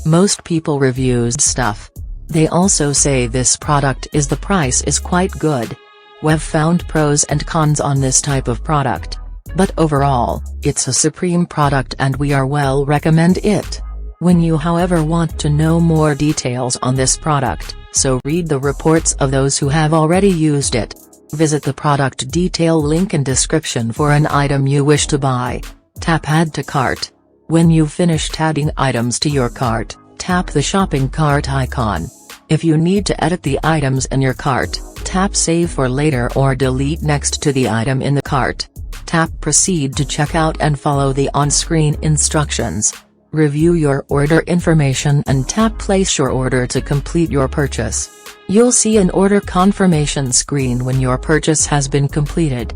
Most people reviews stuff. They also say this product is the price is quite good. We've found pros and cons on this type of product. But overall, it's a supreme product and we are well recommend it. When you however want to know more details on this product, so read the reports of those who have already used it. Visit the product detail link in description for an item you wish to buy. Tap Add to Cart. When you've finished adding items to your cart, tap the shopping cart icon. If you need to edit the items in your cart, tap Save for later or delete next to the item in the cart. Tap Proceed to checkout and follow the on-screen instructions. Review your order information and tap Place your order to complete your purchase. You'll see an order confirmation screen when your purchase has been completed.